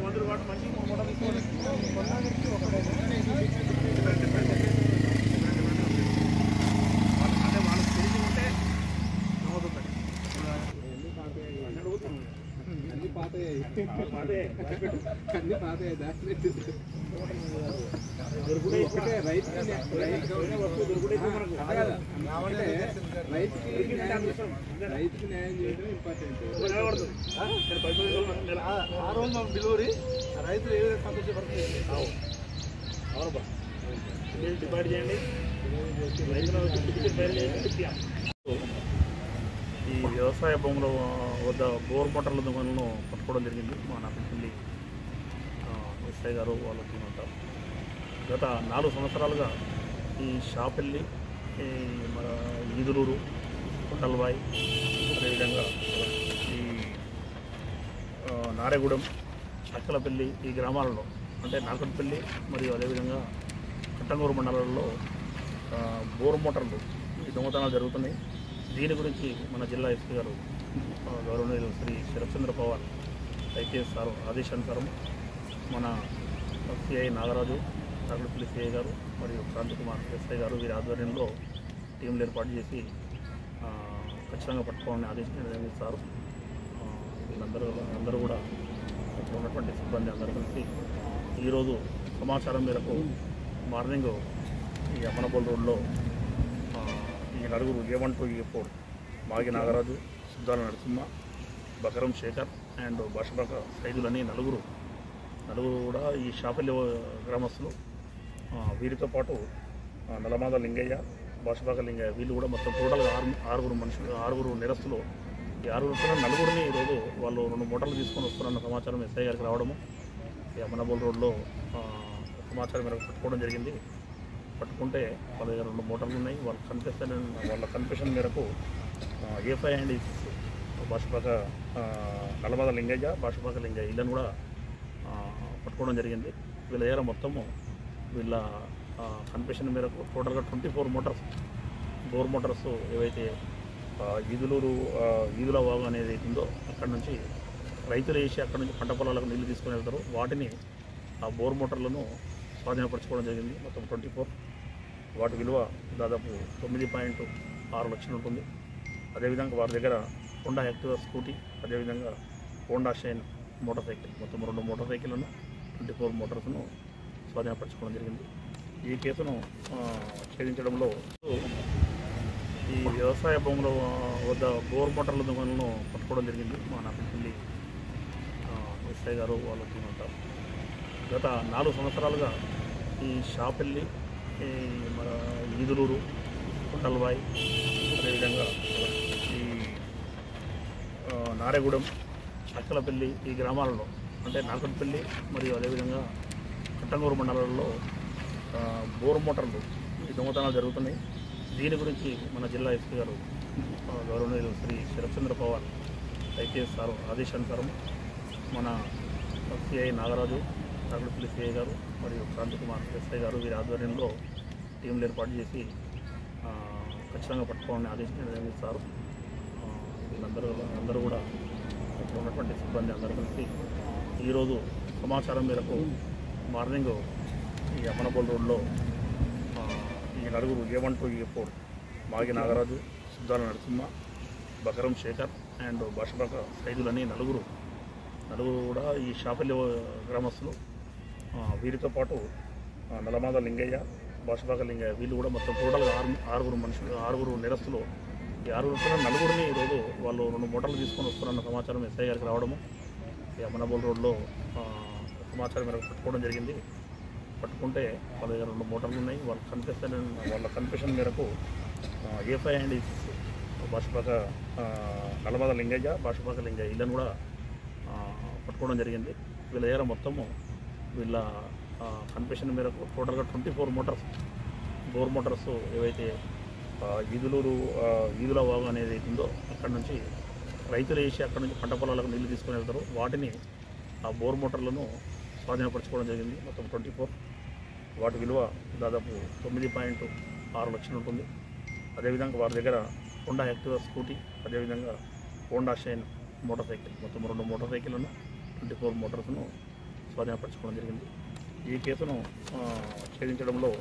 మందులు వాటి మంచి మోటార్ తీసుకోవాలి. అంటే వాళ్ళకి తెలిసి ఉంటే నమ్మవుతుంది. అన్ని పాతే రైతుకి న్యాయం చేయడం ఇంపార్టెంట్. ఆ రోజు మాకు డెలివరీ రైతులు ఏ విధంగా సంతోషపడుతుంది. అవునబ్బా డివైడ్ చేయండి. ఈ వ్యవసాయ భూముల వద్ద బోర్ మోటార్ల దుకాణాలను పట్టుకోవడం జరిగింది. మా నాపల్లి ఎస్ఐ గారు వాళ్ళ టీం అంతా గత 4 సంవత్సరాలుగా ఈ షాపెల్లి, మన ఈదులూరు, కొండలవాయి, అదేవిధంగా ఈ నారేగూడెం, అక్కలపల్లి ఈ గ్రామాలలో అంటే నాకట్పల్లి మరియు అదేవిధంగా కట్టంగూరు మండలాల్లో బోర్ మోటార్లు ఈ దొంగతనాలు జరుగుతున్నాయి. దీని గురించి మన జిల్లా ఎస్పీ గారు గౌరవనీయులు శ్రీ శరత్చంద్ర పవార్ ఐపీఎస్ సార్ ఆదేశానుసారం మన సిఐ నాగరాజు, నాగడపల్లి సిఐ గారు మరియు క్రాంతి కుమార్ ఎస్ఐ గారు వీరి ఆధ్వర్యంలో టీంలు ఏర్పాటు చేసి ఖచ్చితంగా పట్టుకోవాలని ఆదేశిస్తారు. వీళ్ళందరూ కూడా ఇక్కడ ఉన్నటువంటి సిబ్బంది అందరూ కలిసి ఈరోజు సమాచారం మేరకు మార్నింగ్ ఈ అమ్మనబోల్ రోడ్లో ఈ నలుగురు A1 to A4 Magi Nagaraju, Suddala Narasimha, Bakaram Shekar and Bhashapaka సైదులని నలుగురు కూడా ఈ షాపెల్లి గ్రామస్తులు. వీరితో పాటు నలమాద లింగయ్య, భాషపాక లింగయ్య వీళ్ళు కూడా మొత్తం టోటల్గా 6 నేరస్తులు. ఈ 6 నలుగురిని ఈరోజు వాళ్ళు 2 మోటార్లు తీసుకొని వస్తున్నారన్న సమాచారం ఎస్ఐ గారికి రావడము ఈ అమ్మనబోల్ రోడ్లో సమాచారం మేరకు పట్టుకోవడం జరిగింది. పట్టుకుంటే వాళ్ళ దగ్గర 2 మోటార్లు ఉన్నాయి. వాళ్ళ కన్ఫెషన్ మేరకు A5 and A6 Bhashapaka Nalamada Lingaiah, Bhashapaka Lingaiah వీళ్ళని కూడా పట్టుకోవడం జరిగింది. వీళ్ళ దగ్గర మొత్తము వీళ్ళ కన్ఫెషన్ మేరకు టోటల్గా 24 బోర్ మోటార్స్ ఏవైతే ఈదుల వాగు అనేది ఉందో అక్కడ నుంచి రైతులు వేసి అక్కడ నుంచి పంట పొలాలకు నీళ్లు తీసుకొని వెళ్తారు. వాటిని ఆ బోర్ మోటార్లను స్వాధీనపరచుకోవడం జరిగింది. మొత్తం 24. వాటి విలువ దాదాపు 9.6 లక్షలు ఉంటుంది. అదేవిధంగా వారి దగ్గర హోండా యాక్టివా స్కూటీ, అదేవిధంగా హోండా షైన్ మోటార్ సైకిల్, మొత్తం 2 మోటార్ సైకిళ్లను 24 మోటార్స్ను స్వాధీనపరచుకోవడం జరిగింది. ఈ కేసును ఛేదించడంలో ఈ వ్యవసాయ భూముల వద్ద బోర్ మోటార్ల దుకాణాలను పట్టుకోవడం జరిగింది. మా నాపల్లి ఎస్ఐ గారు వాళ్ళ టీం అంతా గత 4 సంవత్సరాలుగా ఈ షాపెల్లి, మన ఈదులూరు, కొండలవాయి, అదేవిధంగా ఈ నారేగూడెం, అక్కలపల్లి ఈ గ్రామాలలో అంటే నాకట్పల్లి మరియు అదేవిధంగా కట్టంగూరు మండలాల్లో బోర్ మోటార్లు ఈ దొంగతనాలు జరుగుతున్నాయి. దీని గురించి మన జిల్లా ఎస్పీ గారు గౌరవనీయులు శ్రీ శరత్చంద్ర పవార్ ఐపీఎస్ సార్ ఆదేశానుసారం మన సిఐ నాగరాజు, నాగడపల్లి సిఐ గారు మరియు క్రాంతి కుమార్ ఎస్ఐ గారు వీరి ఆధ్వర్యంలో టీంలు ఏర్పాటు చేసి ఖచ్చితంగా పట్టుకోవాలని ఆదేశిస్తారు. వీళ్ళందరూ కూడా ఇక్కడ ఉన్నటువంటి సిబ్బంది అందరూ కలిసి ఈరోజు సమాచారం మేరకు మార్నింగ్ ఈ అమ్మనబోల్ రోడ్లో ఈ నలుగురు A1 to A4 Magi Nagaraju, Suddala Narasimha, Bakaram Shekar and Bhashapaka సైదులని నలుగురు కూడా ఈ షాపెల్లి గ్రామస్తులు. వీరితో పాటు నలమాద లింగయ్య, భాషపాక లింగయ్య వీళ్ళు కూడా మొత్తం టోటల్గా 6 నేరస్తులు. ఈ 6 నలుగురిని ఈరోజు వాళ్ళు 2 మోటార్లు తీసుకొని వస్తున్నారన్న సమాచారం ఎస్ఐ గారికి రావడము ఈ అమ్మనబోల్ రోడ్లో సమాచారం మేరకు పట్టుకోవడం జరిగింది. పట్టుకుంటే వాళ్ళ దగ్గర 2 మోటార్లు ఉన్నాయి. వాళ్ళ కన్ఫెషన్ మేరకు A5 and A6 Bhashapaka Nalamada Lingaiah, Bhashapaka Lingaiah వీళ్ళని కూడా పట్టుకోవడం జరిగింది. వీళ్ళ దగ్గర మొత్తము వీళ్ళ కన్ఫెషన్ మేరకు టోటల్గా 24 బోర్ మోటార్స్ ఏవైతే ఈదుల వాగు అనేది ఉందో అక్కడ నుంచి రైతులు వేసి అక్కడ నుంచి పంట పొలాలకు నీళ్లు తీసుకొని వెళ్తారు. వాటిని ఆ బోర్ మోటార్లను స్వాధీనపరచుకోవడం జరిగింది. మొత్తం 24. వాటి విలువ దాదాపు 9.6 లక్షలు ఉంటుంది. అదేవిధంగా వారి దగ్గర హోండా యాక్టివా స్కూటీ, అదేవిధంగా హోండా షైన్ మోటార్ సైకిల్, మొత్తం 2 మోటార్ సైకిళ్లను 24 మోటార్స్ను స్వాధీనపరచుకోవడం జరిగింది. ఈ కేసును ఛేదించడంలో